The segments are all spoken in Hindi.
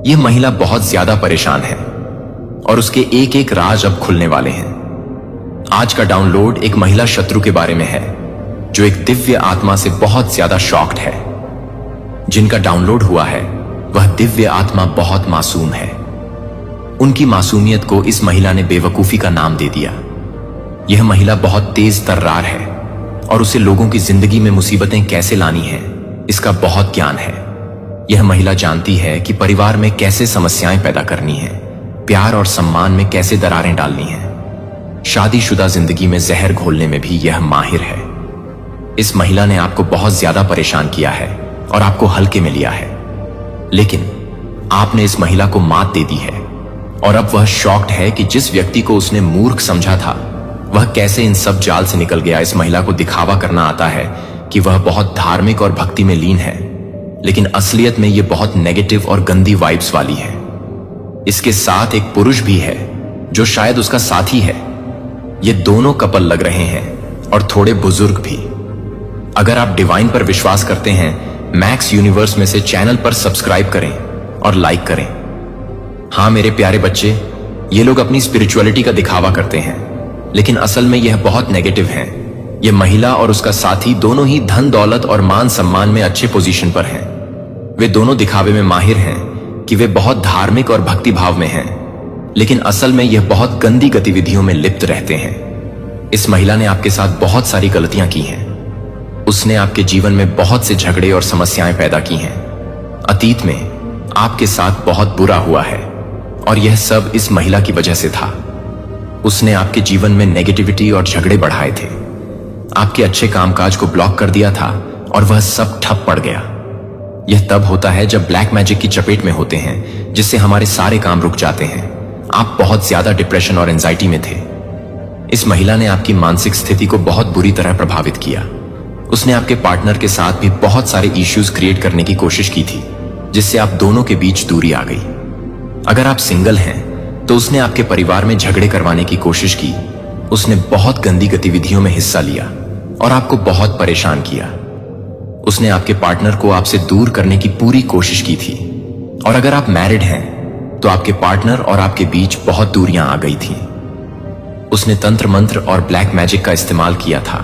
यह महिला बहुत ज्यादा परेशान है और उसके एक एक राज अब खुलने वाले हैं। आज का डाउनलोड एक महिला शत्रु के बारे में है जो एक दिव्य आत्मा से बहुत ज्यादा शॉक्ड है। जिनका डाउनलोड हुआ है वह दिव्य आत्मा बहुत मासूम है। उनकी मासूमियत को इस महिला ने बेवकूफी का नाम दे दिया। यह महिला बहुत तेज तर्रार है और उसे लोगों की जिंदगी में मुसीबतें कैसे लानी है इसका बहुत ज्ञान है। यह महिला जानती है कि परिवार में कैसे समस्याएं पैदा करनी है, प्यार और सम्मान में कैसे दरारें डालनी है। शादीशुदा जिंदगी में जहर घोलने में भी यह माहिर है। इस महिला ने आपको बहुत ज्यादा परेशान किया है और आपको हल्के में लिया है, लेकिन आपने इस महिला को मात दे दी है और अब वह शॉक्ड है कि जिस व्यक्ति को उसने मूर्ख समझा था वह कैसे इन सब जाल से निकल गया। इस महिला को दिखावा करना आता है कि वह बहुत धार्मिक और भक्ति में लीन है, लेकिन असलियत में यह बहुत नेगेटिव और गंदी वाइब्स वाली है। इसके साथ एक पुरुष भी है जो शायद उसका साथी है। ये दोनों कपल लग रहे हैं और थोड़े बुजुर्ग भी। अगर आप डिवाइन पर विश्वास करते हैं, मैक्स यूनिवर्स में से चैनल पर सब्सक्राइब करें और लाइक करें। हाँ मेरे प्यारे बच्चे, ये लोग अपनी स्पिरिचुअलिटी का दिखावा करते हैं, लेकिन असल में यह बहुत नेगेटिव हैं। यह महिला और उसका साथी दोनों ही धन दौलत और मान सम्मान में अच्छे पोजीशन पर हैं। वे दोनों दिखावे में माहिर हैं कि वे बहुत धार्मिक और भक्ति भाव में हैं, लेकिन असल में यह बहुत गंदी गतिविधियों में लिप्त रहते हैं। इस महिला ने आपके साथ बहुत सारी गलतियां की हैं। उसने आपके जीवन में बहुत से झगड़े और समस्याएं पैदा की हैं। अतीत में आपके साथ बहुत बुरा हुआ है और यह सब इस महिला की वजह से था। उसने आपके जीवन में नेगेटिविटी और झगड़े बढ़ाए थे, आपके अच्छे कामकाज को ब्लॉक कर दिया था और वह सब ठप पड़ गया। यह तब होता है जब ब्लैक मैजिक की चपेट में होते हैं, जिससे हमारे सारे काम रुक जाते हैं। आप बहुत ज्यादा डिप्रेशन और एंजाइटी में थे। इस महिला ने आपकी मानसिक स्थिति को बहुत बुरी तरह प्रभावित किया। उसने आपके पार्टनर के साथ भी बहुत सारे इश्यूज क्रिएट करने की कोशिश की थी, जिससे आप दोनों के बीच दूरी आ गई। अगर आप सिंगल हैं तो उसने आपके परिवार में झगड़े करवाने की कोशिश की। उसने बहुत गंदी गतिविधियों में हिस्सा लिया और आपको बहुत परेशान किया। उसने आपके पार्टनर को आपसे दूर करने की पूरी कोशिश की थी। और अगर आप मैरिड हैं तो आपके पार्टनर और आपके बीच बहुत दूरियां आ गई थी। उसने तंत्र मंत्र और ब्लैक मैजिक का इस्तेमाल किया था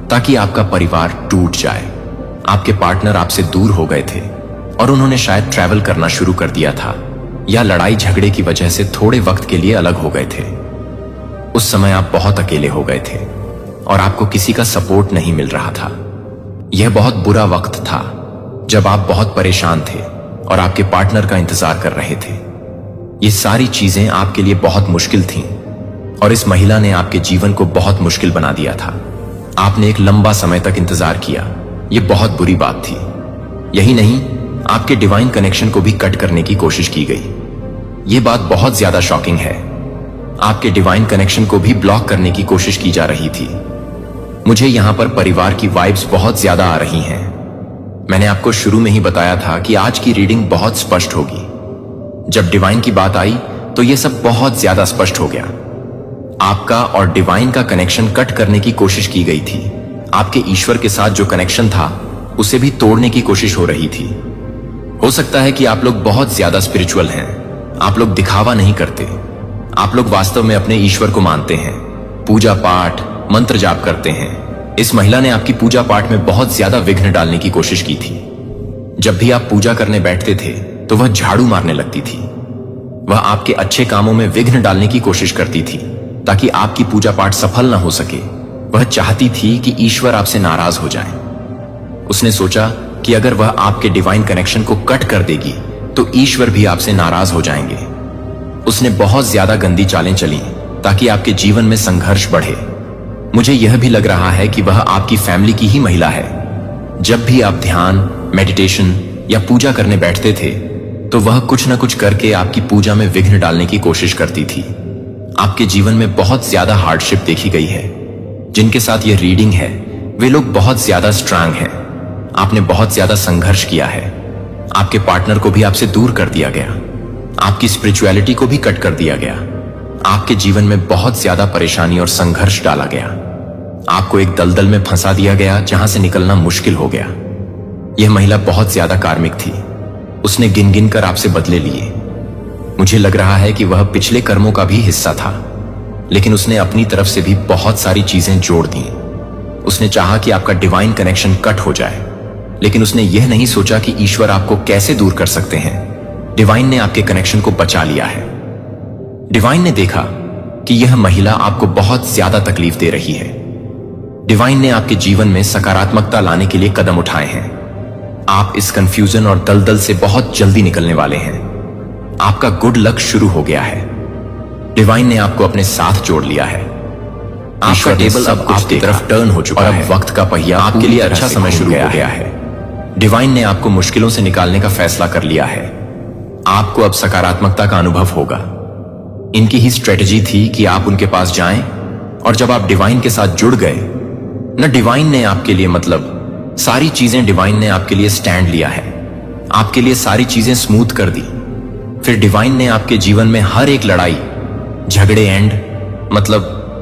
ताकि आपका परिवार टूट जाए। आपके पार्टनर आपसे दूर हो गए थे और उन्होंने शायद ट्रैवल करना शुरू कर दिया था या लड़ाई झगड़े की वजह से थोड़े वक्त के लिए अलग हो गए थे। उस समय आप बहुत अकेले हो गए थे और आपको किसी का सपोर्ट नहीं मिल रहा था। यह बहुत बुरा वक्त था जब आप बहुत परेशान थे और आपके पार्टनर का इंतजार कर रहे थे। ये सारी चीजें आपके लिए बहुत मुश्किल थीं और इस महिला ने आपके जीवन को बहुत मुश्किल बना दिया था। आपने एक लंबा समय तक इंतजार किया। यह बहुत बुरी बात थी। यही नहीं, आपके डिवाइन कनेक्शन को भी कट करने की कोशिश की गई। यह बात बहुत ज्यादा शॉकिंग है। आपके डिवाइन कनेक्शन को भी ब्लॉक करने की कोशिश की जा रही थी। मुझे यहां पर परिवार की वाइब्स बहुत ज्यादा आ रही हैं। मैंने आपको शुरू में ही बताया था कि आज की रीडिंग बहुत स्पष्ट होगी। जब डिवाइन की बात आई तो यह सब बहुत ज्यादा स्पष्ट हो गया। आपका और डिवाइन का कनेक्शन कट करने की कोशिश की गई थी। आपके ईश्वर के साथ जो कनेक्शन था उसे भी तोड़ने की कोशिश हो रही थी। हो सकता है कि आप लोग बहुत ज्यादा स्पिरिचुअल हैं। आप लोग दिखावा नहीं करते। आप लोग वास्तव में अपने ईश्वर को मानते हैं, पूजा पाठ मंत्र जाप करते हैं। इस महिला ने आपकी पूजा पाठ में बहुत ज्यादा विघ्न डालने की कोशिश की थी। जब भी आप पूजा करने बैठते थे तो वह झाड़ू मारने लगती थी। वह आपके अच्छे कामों में विघ्न डालने की कोशिश करती थी ताकि आपकी पूजा पाठ सफल न हो सके। वह चाहती थी कि ईश्वर आपसे नाराज हो जाए। उसने सोचा कि अगर वह आपके डिवाइन कनेक्शन को कट कर देगी तो ईश्वर भी आपसे नाराज हो जाएंगे। उसने बहुत ज्यादा गंदी चालें चली ताकि आपके जीवन में संघर्ष बढ़े। मुझे यह भी लग रहा है कि वह आपकी फैमिली की ही महिला है। जब भी आप ध्यान, मेडिटेशन या पूजा करने बैठते थे तो वह कुछ न कुछ करके आपकी पूजा में विघ्न डालने की कोशिश करती थी। आपके जीवन में बहुत ज्यादा हार्डशिप देखी गई है। जिनके साथ यह रीडिंग है वे लोग बहुत ज्यादा स्ट्रांग हैं। आपने बहुत ज्यादा संघर्ष किया है। आपके पार्टनर को भी आपसे दूर कर दिया गया। आपकी स्पिरिचुअलिटी को भी कट कर दिया गया। आपके जीवन में बहुत ज्यादा परेशानी और संघर्ष डाला गया। आपको एक दलदल में फंसा दिया गया जहां से निकलना मुश्किल हो गया। यह महिला बहुत ज्यादा कार्मिक थी। उसने गिन गिन कर आपसे बदले लिए मुझे लग रहा है कि वह पिछले कर्मों का भी हिस्सा था, लेकिन उसने अपनी तरफ से भी बहुत सारी चीजें जोड़ दी। उसने चाहा कि आपका डिवाइन कनेक्शन कट हो जाए, लेकिन उसने यह नहीं सोचा कि ईश्वर आपको कैसे दूर कर सकते हैं। डिवाइन ने आपके कनेक्शन को बचा लिया है। डिवाइन ने देखा कि यह महिला आपको बहुत ज्यादा तकलीफ दे रही है। डिवाइन ने आपके जीवन में सकारात्मकता लाने के लिए कदम उठाए हैं। आप इस कंफ्यूजन और दलदल से बहुत जल्दी निकलने वाले हैं। आपका गुड लक शुरू हो गया है। डिवाइन ने आपको अपने साथ जोड़ लिया है। आपका टेबल अब आपकी तरफ टर्न हो चुका है। वक्त का पहिया आपके लिए अच्छा समय शुरू हो गया है। डिवाइन ने आपको मुश्किलों से निकालने का फैसला कर लिया है। आपको अब सकारात्मकता का अनुभव होगा। इनकी ही स्ट्रेटजी थी कि आप उनके पास जाएं, और जब आप डिवाइन के साथ जुड़ गए न, डिवाइन ने आपके लिए सारी चीजें डिवाइन ने आपके लिए स्टैंड लिया है। आपके लिए सारी चीजें स्मूथ कर दी। फिर डिवाइन ने आपके जीवन में हर एक लड़ाई झगड़े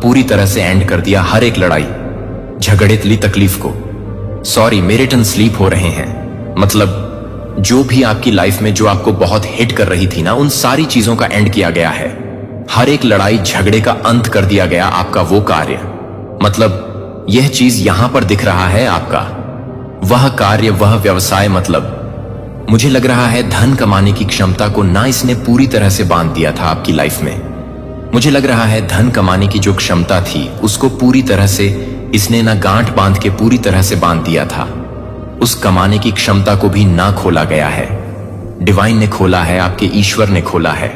पूरी तरह से एंड कर दिया। हर एक लड़ाई झगड़े तली तकलीफ को। सॉरी, मेरे टन स्लीप हो रहे हैं। जो भी आपकी लाइफ में जो आपको बहुत हिट कर रही थी ना, उन सारी चीजों का एंड किया गया है। हर एक लड़ाई झगड़े का अंत कर दिया गया। आपका वो कार्य यह चीज यहां पर दिख रहा है। आपका वह कार्य, वह व्यवसाय मुझे लग रहा है धन कमाने की क्षमता को ना इसने पूरी तरह से बांध दिया था आपकी लाइफ में। मुझे लग रहा है धन कमाने की जो क्षमता थी उसको पूरी तरह से इसने ना गांठ बांध के पूरी तरह से बांध दिया था। उस कमाने की क्षमता को भी ना खोला गया है। डिवाइन ने खोला है, आपके ईश्वर ने खोला है।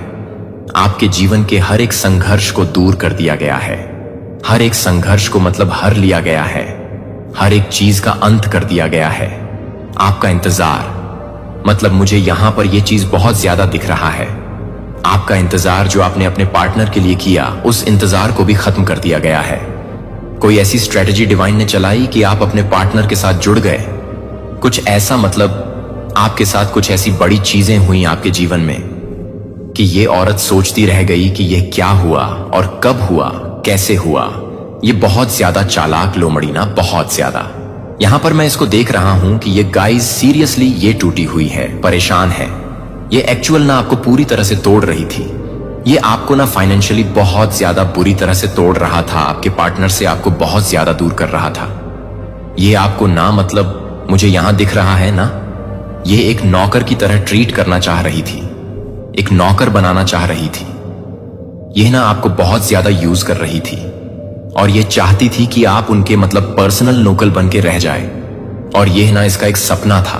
आपके जीवन के हर एक संघर्ष को दूर कर दिया गया है। हर एक संघर्ष को हर लिया गया है। हर एक चीज का अंत कर दिया गया है। आपका इंतजार मुझे यहां पर यह चीज बहुत ज्यादा दिख रहा है। आपका इंतजार जो आपने अपने पार्टनर के लिए किया, उस इंतजार को भी खत्म कर दिया गया है। कोई ऐसी स्ट्रेटजी डिवाइन ने चलाई कि आप अपने पार्टनर के साथ जुड़ गए। कुछ ऐसा आपके साथ कुछ ऐसी बड़ी चीजें हुई आपके जीवन में कि ये औरत सोचती रह गई कि यह क्या हुआ और कब हुआ, कैसे हुआ। ये बहुत ज्यादा चालाक लोमड़ी ना, बहुत ज्यादा। यहां पर मैं इसको देख रहा हूं कि ये गाइस सीरियसली ये टूटी हुई है, परेशान है। ये एक्चुअल ना आपको पूरी तरह से तोड़ रही थी। ये आपको ना फाइनेंशियली बहुत ज्यादा बुरी तरह से तोड़ रहा था। आपके पार्टनर से आपको बहुत ज्यादा दूर कर रहा था। ये आपको ना मुझे यहां दिख रहा है ना, ये एक नौकर की तरह ट्रीट करना चाह रही थी, एक नौकर बनाना चाह रही थी। यह ना आपको बहुत ज्यादा यूज कर रही थी, और ये चाहती थी कि आप उनके पर्सनल नोकल बन के रह जाए। और यह ना इसका एक सपना था,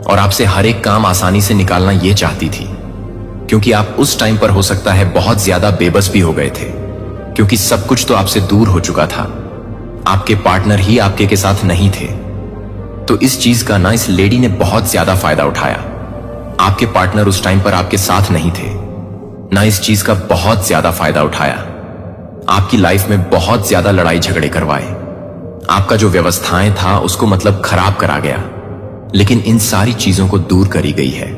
और आपसे हर एक काम आसानी से निकालना ये चाहती थी, क्योंकि आप उस टाइम पर हो सकता है बहुत ज्यादा बेबस भी हो गए थे, क्योंकि सब कुछ तो आपसे दूर हो चुका था। आपके पार्टनर ही आपके के साथ नहीं थे। तो इस चीज का ना इस लेडी ने बहुत ज्यादा फायदा उठाया। आपके पार्टनर उस टाइम पर आपके साथ नहीं थे, ना इस चीज का बहुत ज्यादा फायदा उठाया। आपकी लाइफ में बहुत ज्यादा लड़ाई झगड़े करवाए। आपका जो व्यवस्थाएं था उसको खराब करा गया, लेकिन इन सारी चीजों को दूर करी गई है।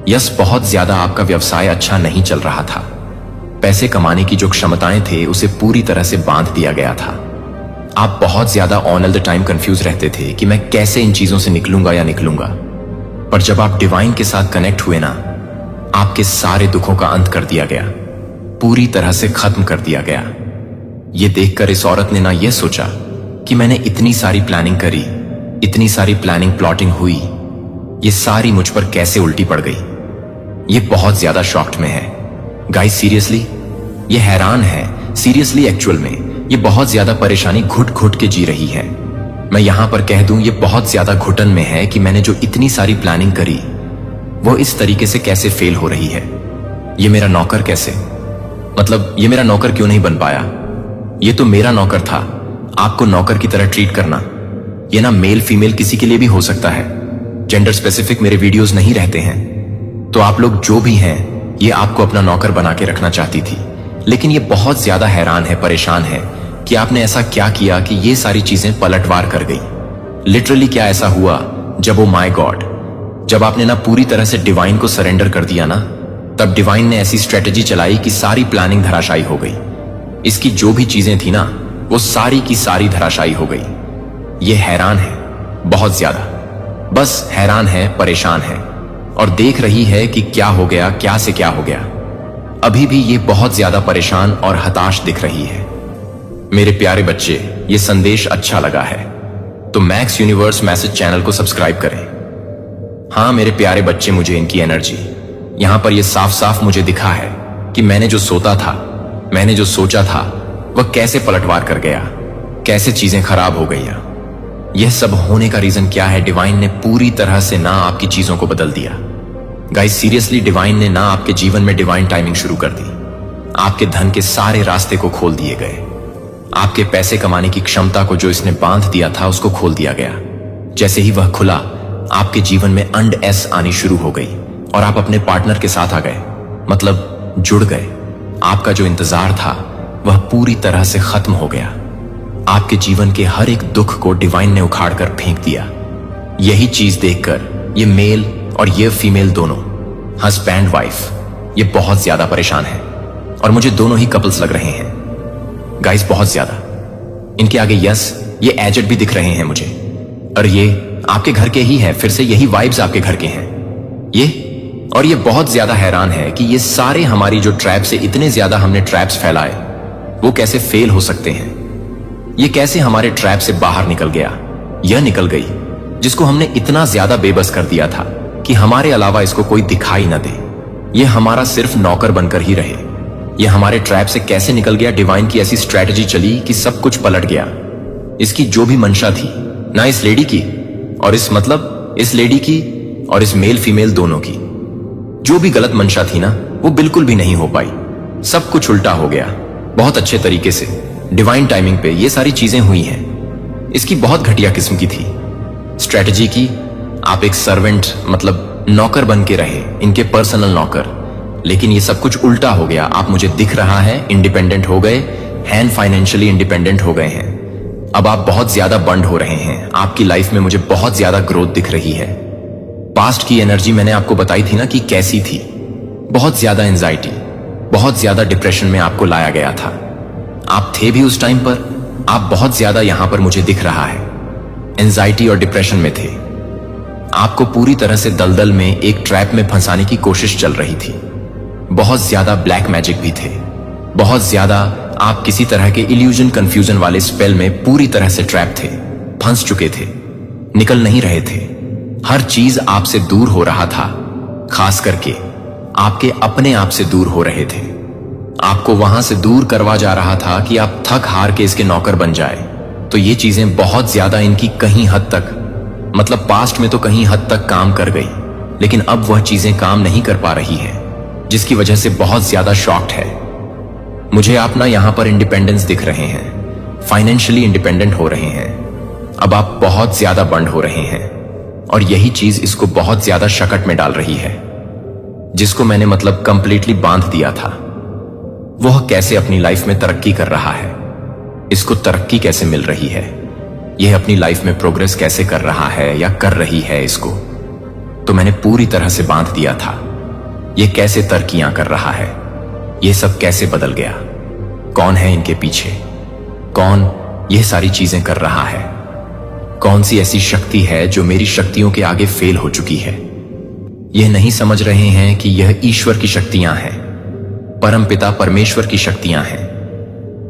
यस, बहुत ज्यादा आपका व्यवसाय अच्छा नहीं चल रहा था। पैसे कमाने की जो क्षमताएं थे उसे पूरी तरह से बांध दिया गया था। आप बहुत ज्यादा ऑल द टाइम कंफ्यूज रहते थे कि मैं कैसे इन चीजों से निकलूंगा या निकलूंगा। पर जब आप डिवाइन के साथ कनेक्ट हुए ना, आपके सारे दुखों का अंत कर दिया गया, पूरी तरह से खत्म कर दिया गया। ये देखकर इस औरत ने ना यह सोचा कि मैंने इतनी सारी प्लानिंग करी, इतनी सारी प्लानिंग प्लॉटिंग हुई, ये सारी मुझ पर कैसे उल्टी पड़ गई। ये बहुत ज्यादा शॉक्ड में है गाइस, सीरियसली ये हैरान है। सीरियसली एक्चुअल में ये बहुत ज्यादा परेशानी घुट घुट के जी रही है। मैं यहां पर कह दूं ये बहुत ज्यादा घुटन में है कि मैंने जो इतनी सारी प्लानिंग करी वो इस तरीके से कैसे फेल हो रही है। ये मेरा नौकर कैसे, ये मेरा नौकर क्यों नहीं बन पाया। ये तो मेरा नौकर था। आपको नौकर की तरह ट्रीट करना, ये ना मेल फीमेल किसी के लिए भी हो सकता है। जेंडर स्पेसिफिक मेरे वीडियोस नहीं रहते हैं। तो आप लोग जो भी हैं, ये आपको अपना नौकर बना के रखना चाहती थी। लेकिन ये बहुत ज्यादा हैरान है, परेशान है कि आपने ऐसा क्या किया कि ये सारी चीजें पलटवार कर गई। लिटरली क्या ऐसा हुआ जब वो माय गॉड, जब आपने ना पूरी तरह से डिवाइन को सरेंडर कर दिया ना, तब डिवाइन ने ऐसी स्ट्रेटजी चलाई कि सारी प्लानिंग धराशायी हो गई। इसकी जो भी चीजें थी ना, वो सारी की सारी धराशायी हो गई। ये हैरान है बहुत ज्यादा, बस हैरान है, परेशान है, और देख रही है कि क्या हो गया, क्या से क्या हो गया। अभी भी ये बहुत ज्यादा परेशान और हताश दिख रही है। मेरे प्यारे बच्चे, ये संदेश अच्छा लगा है तो मैक्स यूनिवर्स मैसेज चैनल को सब्सक्राइब करें। हाँ मेरे प्यारे बच्चे, मुझे इनकी एनर्जी यहां पर ये साफ साफ मुझे दिखा है कि मैंने जो सोता था, मैंने जो सोचा था, वह कैसे पलटवार कर गया, कैसे चीजें खराब हो गई। यह सब होने का रीजन क्या है? डिवाइन ने पूरी तरह से ना आपकी चीजों को बदल दिया। गाइस सीरियसली, डिवाइन ने ना आपके जीवन में डिवाइन टाइमिंग शुरू कर दी। आपके धन के सारे रास्ते को खोल दिए गए। आपके पैसे कमाने की क्षमता को जो इसने बांध दिया था उसको खोल दिया गया। जैसे ही वह खुला, आपके जीवन में अंड आनी शुरू हो गई और आप अपने पार्टनर के साथ आ गए, मतलब जुड़ गए। आपका जो इंतजार था वह पूरी तरह से खत्म हो गया। आपके जीवन के हर एक दुख को डिवाइन ने उखाड़कर फेंक दिया। यही चीज देखकर ये मेल और ये फीमेल दोनों, हस्बैंड वाइफ, ये बहुत ज्यादा परेशान है और मुझे दोनों ही कपल्स लग रहे हैं गाइस, बहुत ज्यादा। इनके आगे यस, ये एजेड भी दिख रहे हैं मुझे, और ये आपके घर के ही हैं। फिर से यही वाइब्स आपके घर के हैं ये बहुत ज्यादा हैरान है कि ये सारे हमारी जो ट्रैप से इतने ज्यादा हमने ट्रैप्स फैलाए, वो कैसे फेल हो सकते हैं। ये कैसे हमारे ट्रैप से बाहर निकल गया। यह निकल गई जिसको हमने इतना ज्यादा बेबस कर दिया था कि हमारे अलावा इसको कोई दिखाई न दे। ये हमारा सिर्फ नौकर बनकर ही रहे। ये हमारे ट्रैप से कैसे निकल गया? डिवाइन की ऐसी स्ट्रैटेजी चली कि सब कुछ पलट गया। इसकी जो भी मंशा थी ना, इस लेडी की और इस लेडी की और इस मेल फीमेल दोनों की जो भी गलत मंशा थी ना, वो बिल्कुल भी नहीं हो पाई। सब कुछ उल्टा हो गया बहुत अच्छे तरीके से। डिवाइन टाइमिंग पे ये सारी चीजें हुई हैं। इसकी बहुत घटिया किस्म की थी स्ट्रैटेजी की। आप एक सर्वेंट, मतलब नौकर बन के रहे, इनके पर्सनल नौकर, लेकिन ये सब कुछ उल्टा हो गया। आप, मुझे दिख रहा है, इंडिपेंडेंट हो गए हैं, फाइनेंशियली इंडिपेंडेंट हो गए हैं। अब आप बहुत ज्यादा बंड हो रहे हैं। आपकी लाइफ में मुझे बहुत ज्यादा ग्रोथ दिख रही है। पास्ट की एनर्जी मैंने आपको बताई थी ना कि कैसी थी। बहुत ज्यादा एंजाइटी, बहुत ज्यादा डिप्रेशन में आपको लाया गया था। आप थे भी उस टाइम पर। आप बहुत ज्यादा यहां पर मुझे दिख रहा है एंजाइटी और डिप्रेशन में थे। आपको पूरी तरह से दलदल में, एक ट्रैप में फंसाने की कोशिश चल रही थी। बहुत ज्यादा ब्लैक मैजिक भी थे। बहुत ज्यादा आप किसी तरह के इल्यूजन, कंफ्यूजन वाले स्पेल में पूरी तरह से ट्रैप थे, फंस चुके थे, निकल नहीं रहे थे। हर चीज आपसे दूर हो रहा था, खास करके आपके अपने आप से दूर हो रहे थे। आपको वहां से दूर करवा जा रहा था कि आप थक हार के इसके नौकर बन जाए। तो ये चीजें बहुत ज्यादा इनकी कहीं हद तक, मतलब पास्ट में तो कहीं हद तक काम कर गई, लेकिन अब वह चीजें काम नहीं कर पा रही हैं, जिसकी वजह से बहुत ज्यादा शॉक्ड है। मुझे आप ना यहां पर इंडिपेंडेंस दिख रहे हैं, फाइनेंशियली इंडिपेंडेंट हो रहे हैं। अब आप बहुत ज्यादा बंड हो रहे हैं और यही चीज इसको बहुत ज्यादा शकट में डाल रही है। जिसको मैंने मतलब कंप्लीटली बांध दिया था, वह कैसे अपनी लाइफ में तरक्की कर रहा है, इसको तरक्की कैसे मिल रही है, यह अपनी लाइफ में प्रोग्रेस कैसे कर रहा है या कर रही है, इसको तो मैंने पूरी तरह से बांध दिया था। यह कैसे तरक्कियां कर रहा है, यह सब कैसे बदल गया, कौन है इनके पीछे, कौन यह सारी चीजें कर रहा है, कौन सी ऐसी शक्ति है जो मेरी शक्तियों के आगे फेल हो चुकी है। यह नहीं समझ रहे हैं कि यह ईश्वर की शक्तियां हैं, परमपिता परमेश्वर की शक्तियां हैं।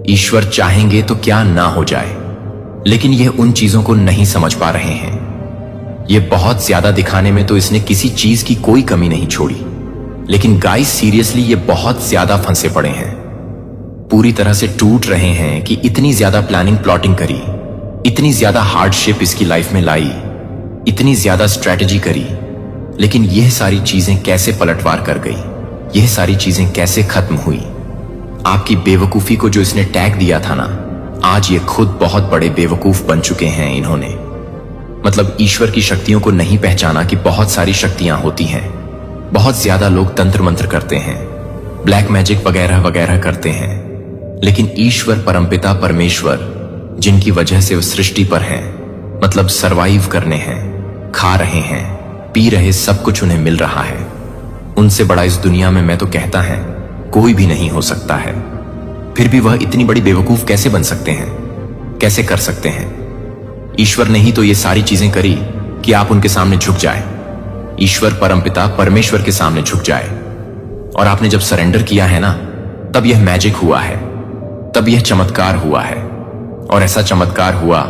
ईश्वर चाहेंगे तो क्या ना हो जाए, लेकिन यह उन चीजों को नहीं समझ पा रहे हैं। यह बहुत ज्यादा दिखाने में तो इसने किसी चीज की कोई कमी नहीं छोड़ी, लेकिन गाइस सीरियसली ये बहुत ज्यादा फंसे पड़े हैं, पूरी तरह से टूट रहे हैं कि इतनी ज्यादा प्लानिंग प्लॉटिंग करी, इतनी ज्यादा हार्डशिप इसकी लाइफ में लाई, इतनी ज्यादा स्ट्रैटेजी करी, लेकिन यह सारी चीजें कैसे पलटवार कर गई, यह सारी चीजें कैसे खत्म हुई। आपकी बेवकूफी को जो इसने टैग दिया था ना, आज ये खुद बहुत बड़े बेवकूफ बन चुके हैं। इन्होंने मतलब ईश्वर की शक्तियों को नहीं पहचाना कि बहुत सारी शक्तियां होती हैं। बहुत ज्यादा लोग तंत्र मंत्र करते हैं, ब्लैक मैजिक वगैरह वगैरह करते हैं, लेकिन ईश्वर परमपिता परमेश्वर जिनकी वजह से वो सृष्टि पर हैं, मतलब सरवाइव करने हैं, खा रहे हैं, पी रहे, सब कुछ उन्हें मिल रहा है, उनसे बड़ा इस दुनिया में मैं तो कहता है कोई भी नहीं हो सकता है। फिर भी वह इतनी बड़ी बेवकूफ कैसे बन सकते हैं, कैसे कर सकते हैं। ईश्वर ने ही तो ये सारी चीजें करी कि आप उनके सामने झुक जाए, ईश्वर परमपिता परमेश्वर के सामने झुक जाए। और आपने जब सरेंडर किया है ना, तब यह मैजिक हुआ है, तब यह चमत्कार हुआ है। और ऐसा चमत्कार हुआ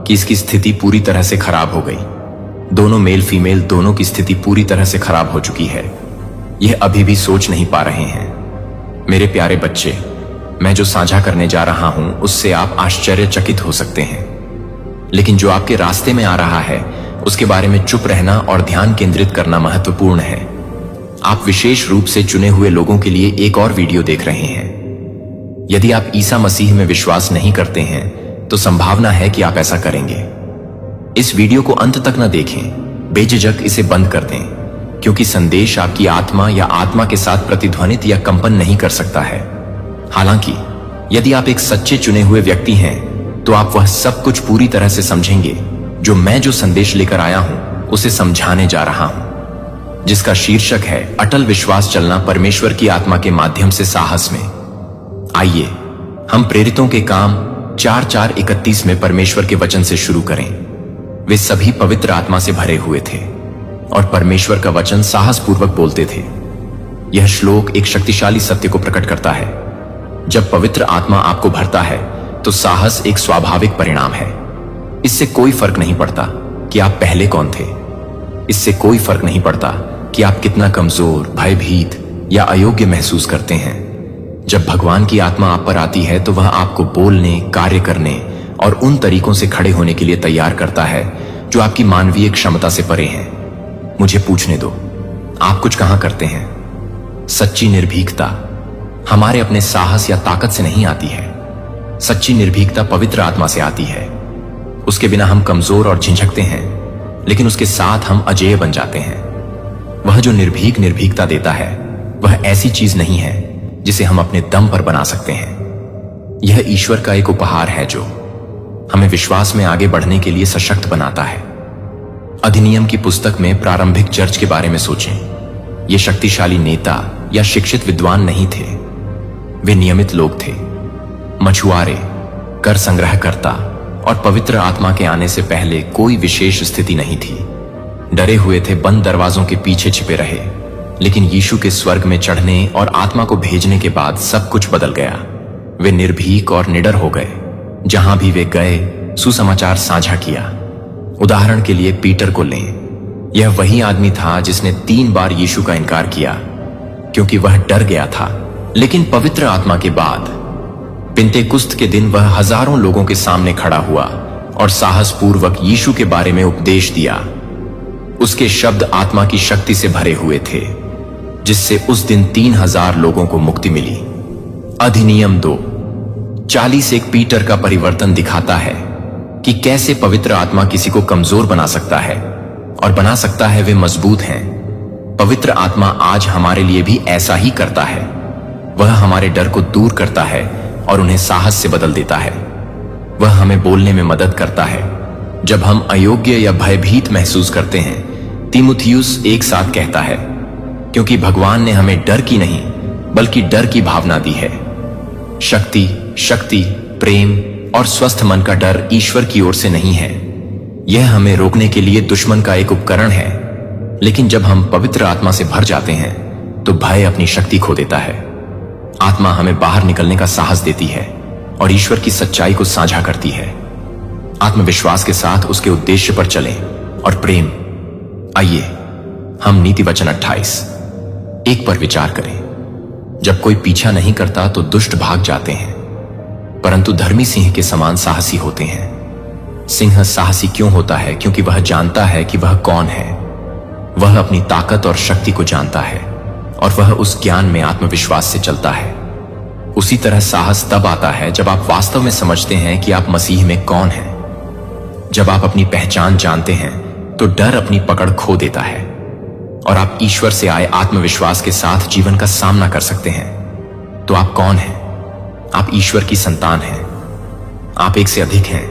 कि इसकी स्थिति पूरी तरह से खराब हो गई। दोनों मेल फीमेल दोनों की स्थिति पूरी तरह से खराब हो चुकी है। यह अभी भी सोच नहीं पा रहे हैं। मेरे प्यारे बच्चे, मैं जो साझा करने जा रहा हूं उससे आप आश्चर्यचकित हो सकते हैं, लेकिन जो आपके रास्ते में आ रहा है उसके बारे में चुप रहना और ध्यान केंद्रित करना महत्वपूर्ण है। आप विशेष रूप से चुने हुए लोगों के लिए एक और वीडियो देख रहे हैं। यदि आप ईसा मसीह में विश्वास नहीं करते हैं तो संभावना है कि आप ऐसा करेंगे। इस वीडियो को अंत तक न देखें, बेझिझक इसे बंद कर दें, क्योंकि संदेश आपकी आत्मा या आत्मा के साथ प्रतिध्वनित या कंपन नहीं कर सकता है। हालांकि यदि आप एक सच्चे चुने हुए व्यक्ति हैं तो आप वह सब कुछ पूरी तरह से समझेंगे जो मैं जो संदेश लेकर आया हूं उसे समझाने जा रहा हूं, जिसका शीर्षक है अटल विश्वास चलना परमेश्वर की आत्मा के माध्यम से साहस में। आइए हम प्रेरितों के काम 4:4-31 में परमेश्वर के वचन से शुरू करें। वे सभी पवित्र आत्मा से भरे हुए थे और परमेश्वर का वचन साहसपूर्वक बोलते थे। यह श्लोक एक शक्तिशाली सत्य को प्रकट करता है। जब पवित्र आत्मा आपको भरता है तो साहस एक स्वाभाविक परिणाम है। इससे कोई फर्क नहीं पड़ता कि आप पहले कौन थे। इससे कोई फर्क नहीं पड़ता कि आप कितना कमजोर, भयभीत या अयोग्य महसूस करते हैं। जब भगवान की आत्मा आप पर आती है तो वह आपको बोलने, कार्य करने और उन तरीकों से खड़े होने के लिए तैयार करता है जो आपकी मानवीय क्षमता से परे हैं। मुझे पूछने दो, आप कुछ कहां करते हैं? सच्ची निर्भीकता हमारे अपने साहस या ताकत से नहीं आती है। सच्ची निर्भीकता पवित्र आत्मा से आती है। उसके बिना हम कमजोर और झिझकते हैं, लेकिन उसके साथ हम अजेय बन जाते हैं। वह जो निर्भीकता देता है वह ऐसी चीज नहीं है जिसे हम अपने दम पर बना सकते हैं। यह ईश्वर का एक उपहार है जो हमें विश्वास में आगे बढ़ने के लिए सशक्त बनाता है। अधिनियम की पुस्तक में प्रारंभिक चर्च के बारे में सोचें। ये शक्तिशाली नेता या शिक्षित विद्वान नहीं थे। वे नियमित लोग थे, मछुआरे, कर संग्रहकर्ता, और पवित्र आत्मा के आने से पहले कोई विशेष स्थिति नहीं थी। डरे हुए थे, बंद दरवाजों के पीछे छिपे रहे। लेकिन यीशु के स्वर्ग में चढ़ने और आत्मा को भेजने के बाद सब कुछ बदल गया। वे निर्भीक और निडर हो गए। जहां भी वे गए सुसमाचार साझा किया। उदाहरण के लिए पीटर को लें। यह वही आदमी था जिसने 3 बार यीशु का इनकार किया क्योंकि वह डर गया था। लेकिन पवित्र आत्मा के बाद पिंतेकुस्त के दिन वह हजारों लोगों के सामने खड़ा हुआ और साहसपूर्वक यीशु के बारे में उपदेश दिया। उसके शब्द आत्मा की शक्ति से भरे हुए थे, जिससे उस दिन 3000 लोगों को मुक्ति मिली। अधिनियम 2:40 एक पीटर का परिवर्तन दिखाता है कि कैसे पवित्र आत्मा किसी को कमजोर बना सकता है और बना सकता है वे मजबूत हैं। पवित्र आत्मा आज हमारे लिए भी ऐसा ही करता है। वह हमारे डर को दूर करता है और उन्हें साहस से बदल देता है। वह हमें बोलने में मदद करता है जब हम अयोग्य या भयभीत महसूस करते हैं। तीमुथियुस 1:7 कहता है, क्योंकि भगवान ने हमें डर की नहीं बल्कि डर की भावना दी है। शक्ति, प्रेम और स्वस्थ मन का डर ईश्वर की ओर से नहीं है। यह हमें रोकने के लिए दुश्मन का एक उपकरण है। लेकिन जब हम पवित्र आत्मा से भर जाते हैं तो भय अपनी शक्ति खो देता है। आत्मा हमें बाहर निकलने का साहस देती है और ईश्वर की सच्चाई को साझा करती है। आत्मविश्वास के साथ उसके उद्देश्य पर चलें और प्रेम। आइए हम नीति वचन 28:1 पर विचार करें। जब कोई पीछा नहीं करता तो दुष्ट भाग जाते हैं, परंतु धर्मी सिंह के समान साहसी होते हैं। सिंह साहसी क्यों होता है? क्योंकि वह जानता है कि वह कौन है। वह अपनी ताकत और शक्ति को जानता है और वह उस ज्ञान में आत्मविश्वास से चलता है। उसी तरह साहस तब आता है जब आप वास्तव में समझते हैं कि आप मसीह में कौन हैं। जब आप अपनी पहचान जानते हैं तो डर अपनी पकड़ खो देता है और आप ईश्वर से आए आत्मविश्वास के साथ जीवन का सामना कर सकते हैं। तो आप कौन हैं? आप ईश्वर की संतान हैं। आप एक से अधिक हैं।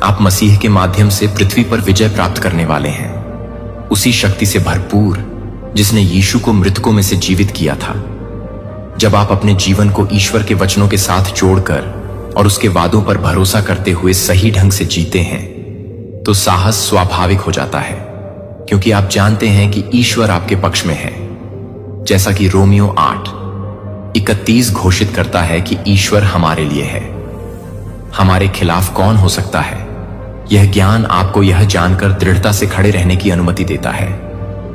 आप मसीह के माध्यम से पृथ्वी पर विजय प्राप्त करने वाले हैं, उसी शक्ति से भरपूर जिसने यीशु को मृतकों में से जीवित किया था। जब आप अपने जीवन को ईश्वर के वचनों के साथ जोड़कर और उसके वादों पर भरोसा करते हुए सही ढंग से जीते हैं तो साहस स्वाभाविक हो जाता है, क्योंकि आप जानते हैं कि ईश्वर आपके पक्ष में है। जैसा कि रोमियो 8:31 घोषित करता है कि ईश्वर हमारे लिए है। हमारे खिलाफ कौन हो सकता है? यह ज्ञान आपको यह जानकर दृढ़ता से खड़े रहने की अनुमति देता है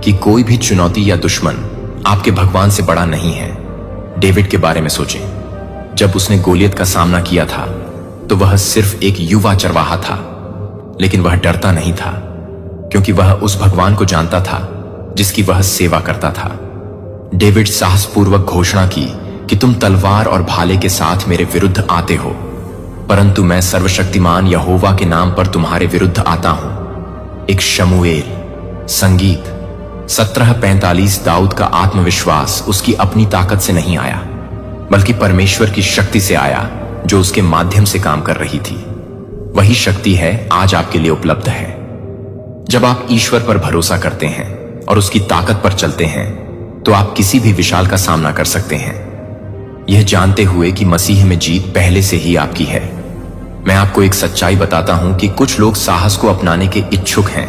कि कोई भी चुनौती या दुश्मन आपके भगवान से बड़ा नहीं है। डेविड के बारे में सोचें। जब उसने गोलियत का सामना किया था तो वह सिर्फ एक युवा चरवाहा था, लेकिन वह डरता नहीं था क्योंकि वह उस भगवान को जानता था जिसकी वह सेवा करता था। डेविड साहसपूर्वक घोषणा की कि तुम तलवार और भाले के साथ मेरे विरुद्ध आते हो, परंतु मैं सर्वशक्तिमान यहोवा के नाम पर तुम्हारे विरुद्ध आता हूं। एक शमूएल। संगीत 17:45। दाऊद का आत्मविश्वास उसकी अपनी ताकत से नहीं आया, बल्कि परमेश्वर की शक्ति से आया जो उसके माध्यम से काम कर रही थी। वही शक्ति है आज आपके लिए उपलब्ध है। जब आप ईश्वर पर भरोसा करते हैं और उसकी ताकत पर चलते हैं तो आप किसी भी विशाल का सामना कर सकते हैं, यह जानते हुए कि मसीह में जीत पहले से ही आपकी है। मैं आपको एक सच्चाई बताता हूं कि कुछ लोग साहस को अपनाने के इच्छुक हैं।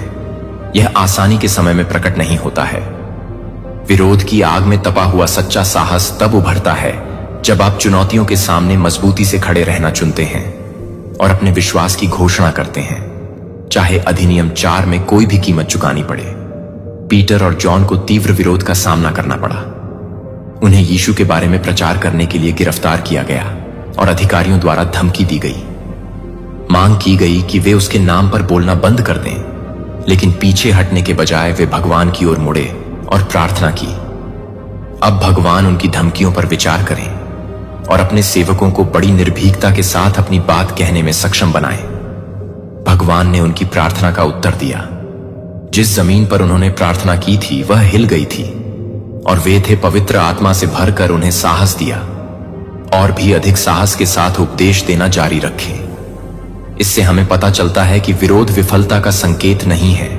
यह आसानी के समय में प्रकट नहीं होता है। विरोध की आग में तपा हुआ सच्चा साहस तब उभरता है जब आप चुनौतियों के सामने मजबूती से खड़े रहना चुनते हैं और अपने विश्वास की घोषणा करते हैं, चाहे अधिनियम 4 में कोई भी कीमत चुकानी पड़े। पीटर और जॉन को तीव्र विरोध का सामना करना पड़ा। उन्हें यीशु के बारे में प्रचार करने के लिए गिरफ्तार किया गया और अधिकारियों द्वारा धमकी दी गई। मांग की गई कि वे उसके नाम पर बोलना बंद कर दें, लेकिन पीछे हटने के बजाय वे भगवान की ओर मुड़े और प्रार्थना की। अब भगवान उनकी धमकियों पर विचार करें और अपने सेवकों को बड़ी निर्भीकता के साथ अपनी बात कहने में सक्षम बनाए। भगवान ने उनकी प्रार्थना का उत्तर दिया। जिस जमीन पर उन्होंने प्रार्थना की थी वह हिल गई थी और वे थे पवित्र आत्मा से भरकर उन्हें साहस दिया और भी अधिक साहस के साथ उपदेश देना जारी रखें। इससे हमें पता चलता है कि विरोध विफलता का संकेत नहीं है।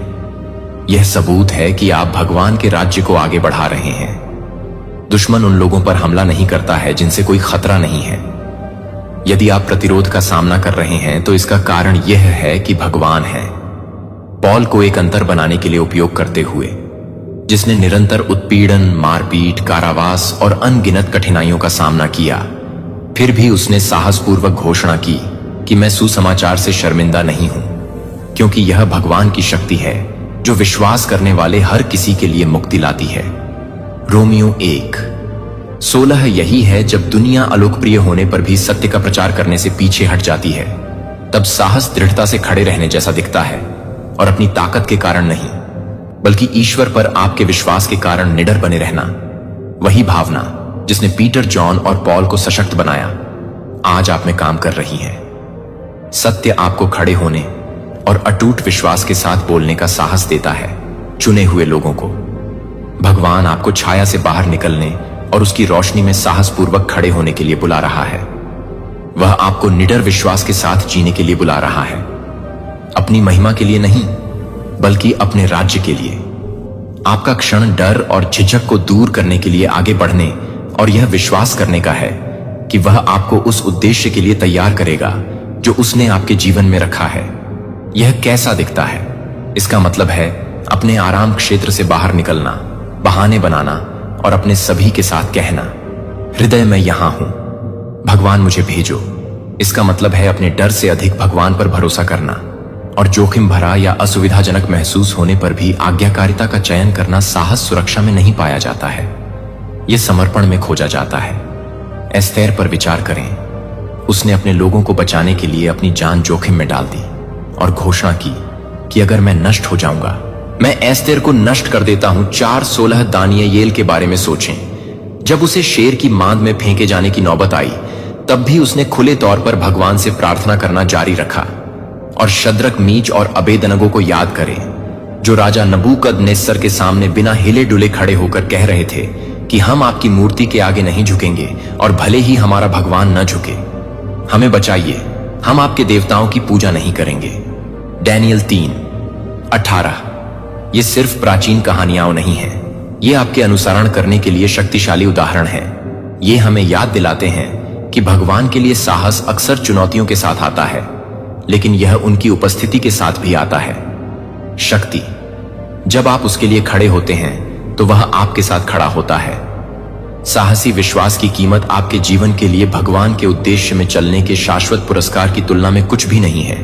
यह सबूत है कि आप भगवान के राज्य को आगे बढ़ा रहे हैं। दुश्मन उन लोगों पर हमला नहीं करता है जिनसे कोई खतरा नहीं है। यदि आप प्रतिरोध का सामना कर रहे हैं तो इसका कारण यह है कि भगवान है। पौल को एक अंतर बनाने के लिए उपयोग करते हुए, जिसने निरंतर उत्पीड़न, मारपीट, कारावास और अनगिनत कठिनाइयों का सामना किया, फिर भी उसने साहसपूर्वक घोषणा की कि मैं सुसमाचार से शर्मिंदा नहीं हूं, क्योंकि यह भगवान की शक्ति है जो विश्वास करने वाले हर किसी के लिए मुक्ति लाती है। रोमियो 1:16। यही है, जब दुनिया अलोकप्रिय होने पर भी सत्य का प्रचार करने से पीछे हट जाती है, तब साहस दृढ़ता से खड़े रहने जैसा दिखता है और अपनी ताकत के कारण नहीं, बल्कि ईश्वर पर आपके विश्वास के कारण निडर बने रहना। वही भावना जिसने पीटर, जॉन और पॉल को सशक्त बनाया, आज आप में काम कर रही है। सत्य आपको खड़े होने और अटूट विश्वास के साथ बोलने का साहस देता है। चुने हुए लोगों को भगवान आपको छाया से बाहर निकलने और उसकी रोशनी में साहसपूर्वक खड़े होने के लिए बुला रहा है। वह आपको निडर विश्वास के साथ जीने के लिए बुला रहा है, अपनी महिमा के लिए नहीं, बल्कि अपने राज्य के लिए। आपका क्षण डर और झिझक को दूर करने के लिए आगे बढ़ने और यह विश्वास करने का है कि वह आपको उस उद्देश्य के लिए तैयार करेगा जो उसने आपके जीवन में रखा है। यह कैसा दिखता है? इसका मतलब है अपने आराम क्षेत्र से बाहर निकलना, बहाने बनाना और अपने सभी के साथ कहना, हृदय में यहां हूं, भगवान मुझे भेजो। इसका मतलब है अपने डर से अधिक भगवान पर भरोसा करना और जोखिम भरा या असुविधाजनक महसूस होने पर भी आज्ञाकारिता का चयन करना। साहस सुरक्षा में नहीं पाया जाता है, यह समर्पण में खोजा जाता है। एस्तेर पर विचार करें। उसने अपने लोगों को बचाने के लिए अपनी जान जोखिम में डाल दी और घोषणा की कि अगर मैं नष्ट हो जाऊंगा, मैं एस्तेर को नष्ट कर देता हूं। 4:16 दानियेल के बारे में सोचें। जब उसे शेर की मांद में फेंके जाने की नौबत आई, तब भी उसने खुले तौर पर भगवान से प्रार्थना करना जारी रखा। और शद्रक, मीच और अबेदनगो को याद करें, जो राजा नबूकदनेस्सर के सामने बिना हिले डुले खड़े होकर कह रहे थे कि हम आपकी मूर्ति के आगे नहीं झुकेंगे और भले ही हमारा भगवान न झुके, हमें बचाइए, हम आपके देवताओं की पूजा नहीं करेंगे। डैनियल 3:18। ये सिर्फ प्राचीन कहानियां नहीं हैं, ये आपके अनुसरण करने के लिए शक्तिशाली उदाहरण हैं। ये हमें याद दिलाते हैं कि भगवान के लिए साहस अक्सर चुनौतियों के साथ आता है, लेकिन यह उनकी उपस्थिति के साथ भी आता है। शक्ति, जब आप उसके लिए खड़े होते हैं तो वह आपके साथ खड़ा होता है। साहसी विश्वास की कीमत आपके जीवन के लिए भगवान के उद्देश्य में चलने के शाश्वत पुरस्कार की तुलना में कुछ भी नहीं है।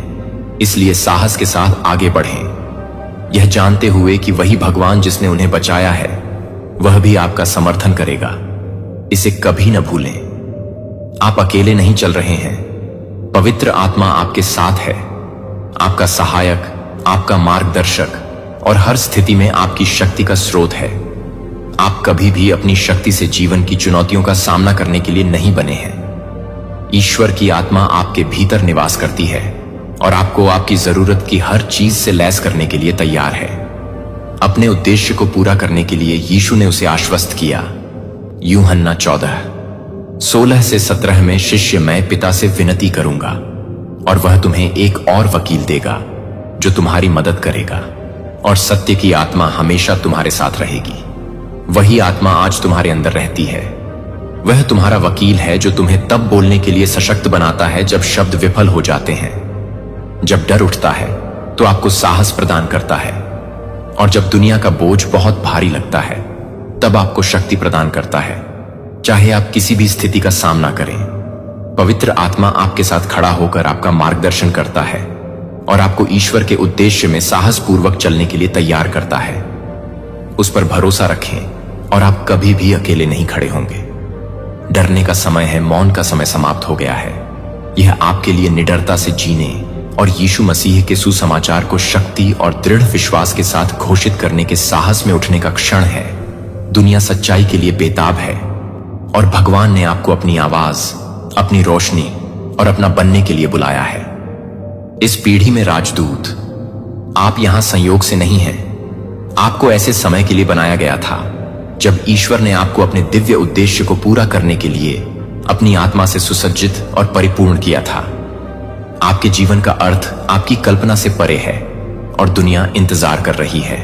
इसलिए साहस के साथ आगे बढ़ें, यह जानते हुए कि वही भगवान जिसने उन्हें बचाया है वह भी आपका समर्थन करेगा। इसे कभी न भूलें, आप अकेले नहीं चल रहे हैं। पवित्र आत्मा आपके साथ है, आपका सहायक, आपका मार्गदर्शक और हर स्थिति में आपकी शक्ति का स्रोत है। आप कभी भी अपनी शक्ति से जीवन की चुनौतियों का सामना करने के लिए नहीं बने हैं। ईश्वर की आत्मा आपके भीतर निवास करती है और आपको आपकी जरूरत की हर चीज से लैस करने के लिए तैयार है। अपने उद्देश्य को पूरा करने के लिए यीशु ने उसे आश्वस्त किया। यूहन्ना 14:16 से 17 में, शिष्य, मैं पिता से विनती करूंगा और वह तुम्हें एक और वकील देगा जो तुम्हारी मदद करेगा, और सत्य की आत्मा हमेशा तुम्हारे साथ रहेगी। वही आत्मा आज तुम्हारे अंदर रहती है। वह तुम्हारा वकील है जो तुम्हें तब बोलने के लिए सशक्त बनाता है जब शब्द विफल हो जाते हैं, जब डर उठता है तो आपको साहस प्रदान करता है, और जब दुनिया का बोझ बहुत भारी लगता है तब आपको शक्ति प्रदान करता है, चाहे आप किसी भी स्थिति का सामना करें। पवित्र आत्मा आपके साथ खड़ा होकर आपका मार्गदर्शन करता है और आपको ईश्वर के उद्देश्य में साहसपूर्वक चलने के लिए तैयार करता है। उस पर भरोसा रखें और आप कभी भी अकेले नहीं खड़े होंगे। डरने का समय है, मौन का समय समाप्त हो गया है। यह आपके लिए निडरता से जीने और यीशु मसीह के सुसमाचार को शक्ति और दृढ़ विश्वास के साथ घोषित करने के साहस में उठने का क्षण है। दुनिया सच्चाई के लिए बेताब है और भगवान ने आपको अपनी आवाज, अपनी रोशनी और अपना बनने के लिए बुलाया है। इस पीढ़ी में राजदूत, आप यहां संयोग से नहीं हैं। आपको ऐसे समय के लिए बनाया गया था जब ईश्वर ने आपको अपने दिव्य उद्देश्य को पूरा करने के लिए अपनी आत्मा से सुसज्जित और परिपूर्ण किया था। आपके जीवन का अर्थ आपकी कल्पना से परे है और दुनिया इंतजार कर रही है।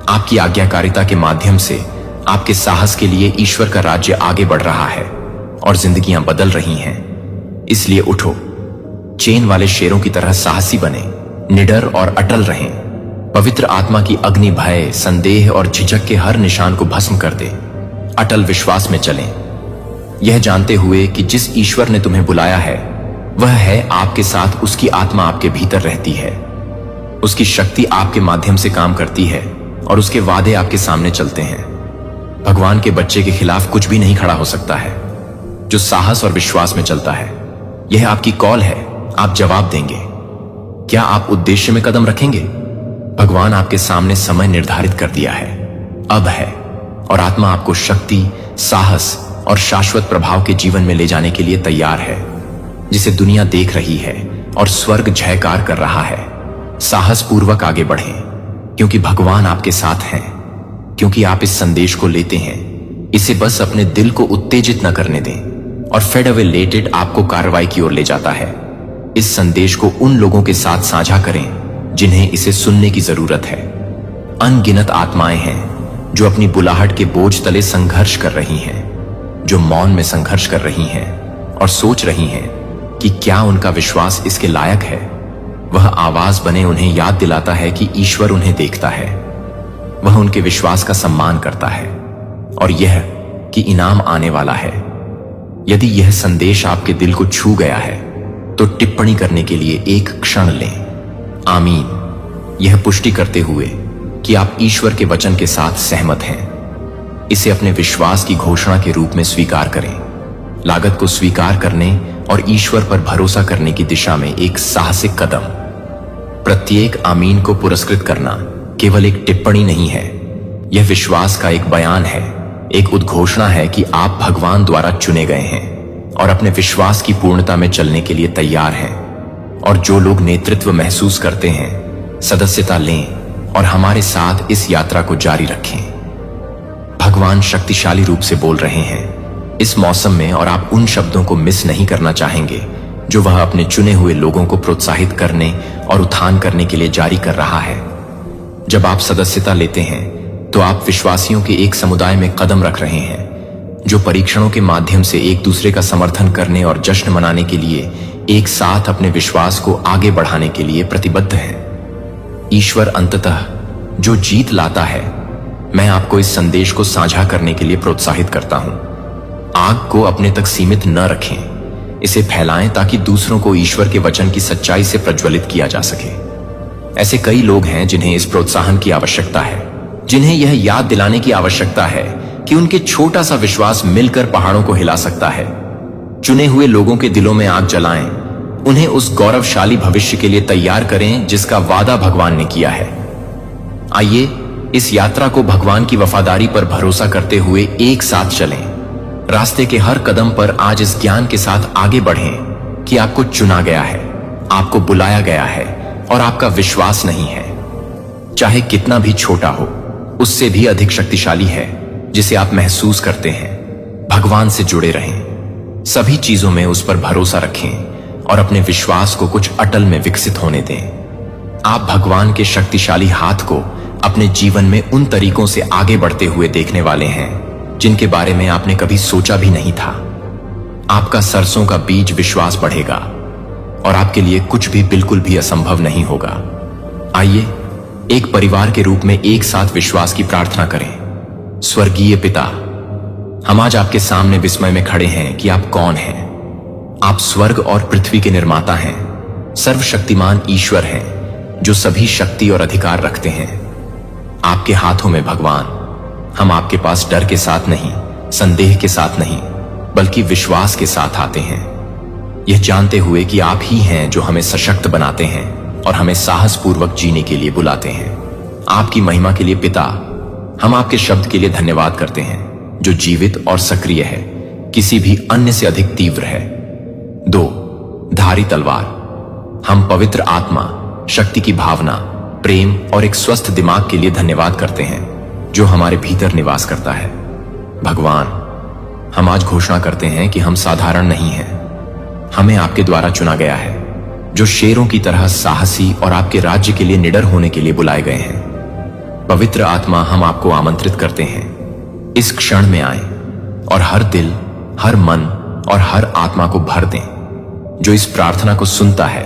आपकी आज्ञाकारिता के माध्यम से आपके साहस के लिए ईश्वर का राज्य आगे बढ़ रहा है और जिंदगियां बदल रही हैं। इसलिए उठो, चेन वाले शेरों की तरह साहसी बने, निडर और अटल रहें। पवित्र आत्मा की अग्नि भय, संदेह और झिझक के हर निशान को भस्म कर दे। अटल विश्वास में चलें, यह जानते हुए कि जिस ईश्वर ने तुम्हें बुलाया है वह है आपके साथ। उसकी आत्मा आपके भीतर रहती है, उसकी शक्ति आपके माध्यम से काम करती है और उसके वादे आपके सामने चलते हैं। भगवान के बच्चे के खिलाफ कुछ भी नहीं खड़ा हो सकता है जो साहस और विश्वास में चलता है। यह आपकी कॉल है, आप जवाब देंगे। क्या आप उद्देश्य में कदम रखेंगे? भगवान आपके सामने समय निर्धारित कर दिया है, अब है, और आत्मा आपको शक्ति, साहस और शाश्वत प्रभाव के जीवन में ले जाने के लिए तैयार है, जिसे दुनिया देख रही है और स्वर्ग जयकार कर रहा है। साहस पूर्वक आगे बढ़ें, क्योंकि भगवान आपके साथ हैं, क्योंकि आप इस संदेश को लेते हैं। इसे बस अपने दिल को उत्तेजित न करने दें, और फेड अवे लेटेड आपको कार्रवाई की ओर ले जाता है। इस संदेश को उन लोगों के साथ साझा करें जिन्हें इसे सुनने की जरूरत है। अनगिनत आत्माएं हैं जो अपनी बुलाहट के बोझ तले संघर्ष कर रही हैं, जो मौन में संघर्ष कर रही हैं और सोच रही हैं कि क्या उनका विश्वास इसके लायक है। वह आवाज बने उन्हें याद दिलाता है कि ईश्वर उन्हें देखता है, वह उनके विश्वास का सम्मान करता है, और यह कि इनाम आने वाला है। यदि यह संदेश आपके दिल को छू गया है तो टिप्पणी करने के लिए एक क्षण लें। आमीन, यह पुष्टि करते हुए कि आप ईश्वर के वचन के साथ सहमत हैं। इसे अपने विश्वास की घोषणा के रूप में स्वीकार करें। लागत को स्वीकार करने और ईश्वर पर भरोसा करने की दिशा में एक साहसिक कदम। प्रत्येक आमीन को पुरस्कृत करना केवल एक टिप्पणी नहीं है, यह विश्वास का एक बयान है, एक उद्घोषणा है कि आप भगवान द्वारा चुने गए हैं और अपने विश्वास की पूर्णता में चलने के लिए तैयार हैं। और जो लोग नेतृत्व महसूस करते हैं, सदस्यता लें और हमारे साथ इस यात्रा को जारी रखें। भगवान शक्तिशाली रूप से बोल रहे हैं इस मौसम में, और आप उन शब्दों को मिस नहीं करना चाहेंगे जो वह अपने चुने हुए लोगों को प्रोत्साहित करने और उत्थान करने के लिए जारी कर रहा है। जब आप सदस्यता लेते हैं तो आप विश्वासियों के एक समुदाय में कदम रख रहे हैं जो परीक्षणों के माध्यम से एक दूसरे का समर्थन करने और जश्न मनाने के लिए एक साथ अपने विश्वास को आगे बढ़ाने के लिए प्रतिबद्ध है। ईश्वर अंततः जो जीत लाता है मैं आपको इस संदेश को साझा करने के लिए प्रोत्साहित करता हूं। आग को अपने तक सीमित न रखें, इसे फैलाएं ताकि दूसरों को ईश्वर के वचन की सच्चाई से प्रज्वलित किया जा सके। ऐसे कई लोग हैं जिन्हें इस प्रोत्साहन की आवश्यकता है, जिन्हें यह याद दिलाने की आवश्यकता है कि उनके छोटा सा विश्वास मिलकर पहाड़ों को हिला सकता है। चुने हुए लोगों के दिलों में आग जलाएं, उन्हें उस गौरवशाली भविष्य के लिए तैयार करें जिसका वादा भगवान ने किया है। आइए इस यात्रा को भगवान की वफादारी पर भरोसा करते हुए एक साथ चलें। रास्ते के हर कदम पर आज इस ज्ञान के साथ आगे बढ़ें कि आपको चुना गया है, आपको बुलाया गया है और आपका विश्वास नहीं है, चाहे कितना भी छोटा हो, उससे भी अधिक शक्तिशाली है जिसे आप महसूस करते हैं। भगवान से जुड़े रहें, सभी चीजों में उस पर भरोसा रखें और अपने विश्वास को कुछ अटल में विकसित होने दें। आप भगवान के शक्तिशाली हाथ को अपने जीवन में उन तरीकों से आगे बढ़ते हुए देखने वाले हैं जिनके बारे में आपने कभी सोचा भी नहीं था। आपका सरसों का बीज विश्वास बढ़ेगा और आपके लिए कुछ भी बिल्कुल भी असंभव नहीं होगा। आइए एक परिवार के रूप में एक साथ विश्वास की प्रार्थना करें। स्वर्गीय पिता, हम आज आपके सामने विस्मय में खड़े हैं कि आप कौन हैं। आप स्वर्ग और पृथ्वी के निर्माता हैं, सर्वशक्तिमान ईश्वर हैं जो सभी शक्ति और अधिकार रखते हैं। आपके हाथों में भगवान, हम आपके पास डर के साथ नहीं, संदेह के साथ नहीं, बल्कि विश्वास के साथ आते हैं, यह जानते हुए कि आप ही हैं जो हमें सशक्त बनाते हैं और हमें साहसपूर्वक जीने के लिए बुलाते हैं। आपकी महिमा के लिए पिता, हम आपके शब्द के लिए धन्यवाद करते हैं जो जीवित और सक्रिय है, किसी भी अन्य से अधिक तीव्र है। 2 धारी तलवार, हम पवित्र आत्मा, शक्ति की भावना, प्रेम और एक स्वस्थ दिमाग के लिए धन्यवाद करते हैं जो हमारे भीतर निवास करता है। भगवान, हम आज घोषणा करते हैं कि हम साधारण नहीं हैं, हमें आपके द्वारा चुना गया है, जो शेरों की तरह साहसी और आपके राज्य के लिए निडर होने के लिए बुलाए गए हैं। पवित्र आत्मा, हम आपको आमंत्रित करते हैं, इस क्षण में आए और हर दिल, हर मन और हर आत्मा को भर दें जो इस प्रार्थना को सुनता है।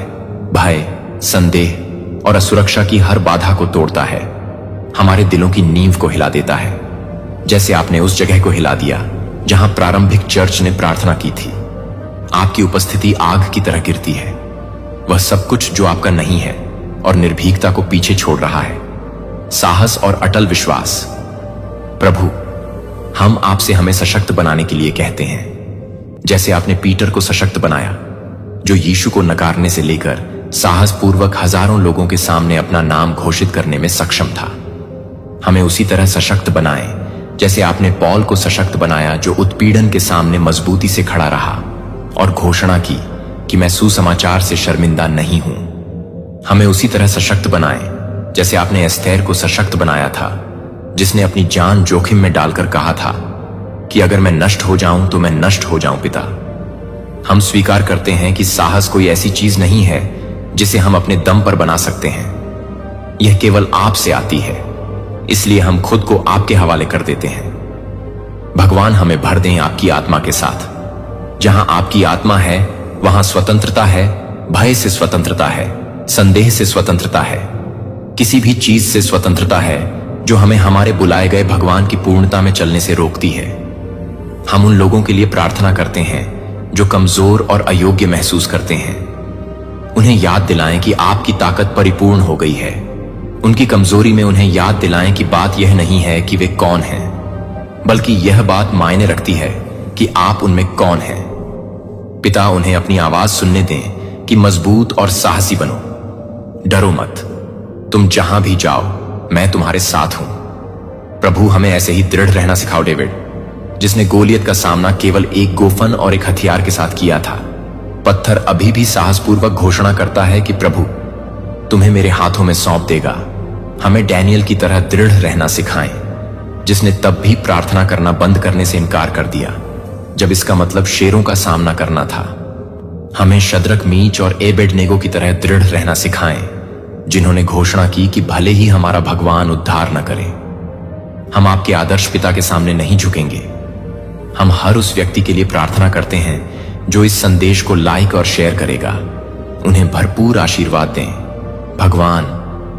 भय, संदेह और असुरक्षा की हर बाधा को तोड़ता है, हमारे दिलों की नींव को हिला देता है, जैसे आपने उस जगह को हिला दिया जहां प्रारंभिक चर्च ने प्रार्थना की थी। आपकी उपस्थिति आग की तरह गिरती है, वह सब कुछ जो आपका नहीं है और निर्भीकता को पीछे छोड़ रहा है। साहस और अटल विश्वास। प्रभु, हम आपसे हमें सशक्त बनाने के लिए कहते हैं, जैसे आपने पीटर को सशक्त बनाया, जो यीशु को नकारने से लेकर साहसपूर्वक हजारों लोगों के सामने अपना नाम घोषित करने में सक्षम था। हमें उसी तरह सशक्त बनाएं जैसे आपने पौल को सशक्त बनाया, जो उत्पीड़न के सामने मजबूती से खड़ा रहा और घोषणा की कि मैं सुसमाचार से शर्मिंदा नहीं हूं। हमें उसी तरह सशक्त बनाएं जैसे आपने एस्थेर को सशक्त बनाया था, जिसने अपनी जान जोखिम में डालकर कहा था कि अगर मैं नष्ट हो जाऊं तो मैं नष्ट हो जाऊं पिता। हम स्वीकार करते हैं कि साहस कोई ऐसी चीज नहीं है जिसे हम अपने दम पर बना सकते हैं, यह केवल आपसे आती है, इसलिए हम खुद को आपके हवाले कर देते हैं। भगवान, हमें भर दें आपकी आत्मा के साथ। जहां आपकी आत्मा है वहां स्वतंत्रता है, भय से स्वतंत्रता है, संदेह से स्वतंत्रता है, किसी भी चीज से स्वतंत्रता है जो हमें हमारे बुलाए गए भगवान की पूर्णता में चलने से रोकती है। हम उन लोगों के लिए प्रार्थना करते हैं जो कमजोर और अयोग्य महसूस करते हैं। उन्हें याद दिलाएं कि आपकी ताकत परिपूर्ण हो गई है। उनकी कमजोरी में उन्हें याद दिलाएं कि बात यह नहीं है कि वे कौन हैं, बल्कि यह बात मायने रखती है कि आप उनमें कौन हैं। पिता, उन्हें अपनी आवाज सुनने दें कि मजबूत और साहसी बनो। डरो मत, तुम जहां भी जाओ मैं तुम्हारे साथ हूं। प्रभु, हमें ऐसे ही दृढ़ रहना सिखाओ डेविड, जिसने गोलियत का सामना केवल एक गोफन और एक हथियार के साथ किया था। पत्थर अभी भी साहसपूर्वक घोषणा करता है कि प्रभु तुम्हें मेरे हाथों में सौंप देगा। हमें डैनियल की तरह दृढ़ रहना सिखाएं, जिसने तब भी प्रार्थना करना बंद करने से इनकार कर दिया जब इसका मतलब शेरों का सामना करना था। हमें शद्रक, मीच और एबेडनेगो की तरह दृढ़ रहना सिखाएं, जिन्होंने घोषणा की कि भले ही हमारा भगवान उद्धार न करे, हम आपके आदर्श पिता के सामने नहीं झुकेंगे। हम हर उस व्यक्ति के लिए प्रार्थना करते हैं जो इस संदेश को लाइक और शेयर करेगा। उन्हें भरपूर आशीर्वाद दें। भगवान,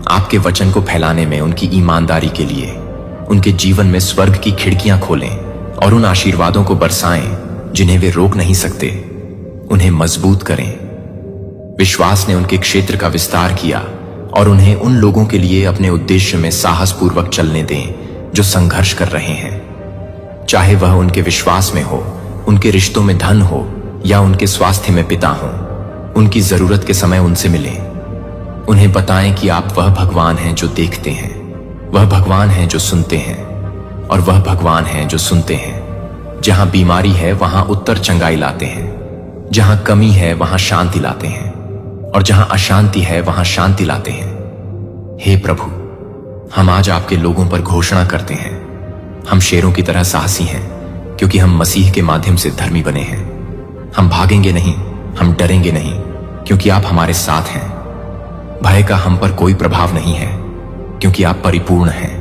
आपके वचन को फैलाने में उनकी ईमानदारी के लिए उनके जीवन में स्वर्ग की खिड़कियां खोलें और उन आशीर्वादों को बरसाएं जिन्हें वे रोक नहीं सकते। उन्हें मजबूत करें। विश्वास ने उनके क्षेत्र का विस्तार किया और उन्हें उन लोगों के लिए अपने उद्देश्य में साहसपूर्वक चलने दें जो संघर्ष कर रहे हैं। चाहे वह उनके विश्वास में हो, उनके रिश्तों में धन हो या उनके स्वास्थ्य में पिता हो, उनकी जरूरत के समय उनसे मिलें। उन्हें बताएं कि आप वह भगवान हैं जो देखते हैं, वह भगवान हैं जो सुनते हैं और वह भगवान हैं जो सुनते हैं। जहां बीमारी है वहां उत्तर चंगाई लाते हैं, जहां कमी है वहां शांति लाते हैं और जहां अशांति है वहां शांति लाते हैं। हे प्रभु, हम आज आपके लोगों पर घोषणा करते हैं, हम शेरों की तरह साहसी हैं क्योंकि हम मसीह के माध्यम से धर्मी बने हैं। हम भागेंगे नहीं, हम डरेंगे नहीं क्योंकि आप हमारे साथ हैं। भय का हम पर कोई प्रभाव नहीं है क्योंकि आप परिपूर्ण हैं।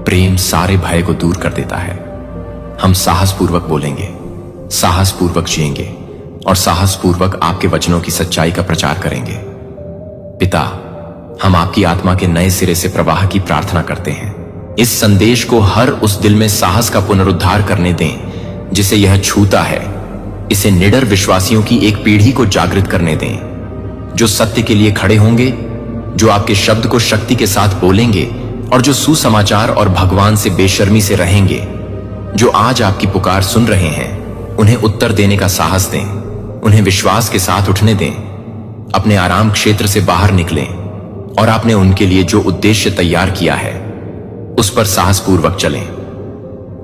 प्रेम सारे भय को दूर कर देता है। हम साहसपूर्वक बोलेंगे, साहसपूर्वक जिएंगे और साहसपूर्वक आपके वचनों की सच्चाई का प्रचार करेंगे। पिता, हम आपकी आत्मा के नए सिरे से प्रवाह की प्रार्थना करते हैं। इस संदेश को हर उस दिल में साहस का पुनरुद्धार करने दें जिसे यह छूता है। इसे निडर विश्वासियों की एक पीढ़ी को जागृत करने दें जो सत्य के लिए खड़े होंगे, जो आपके शब्द को शक्ति के साथ बोलेंगे और जो सुसमाचार और भगवान से बेशर्मी से रहेंगे। जो आज आपकी पुकार सुन रहे हैं, उन्हें उत्तर देने का साहस दें, उन्हें विश्वास के साथ उठने दें, अपने आराम क्षेत्र से बाहर निकलें और आपने उनके लिए जो उद्देश्य तैयार किया है उस पर साहसपूर्वक चलें।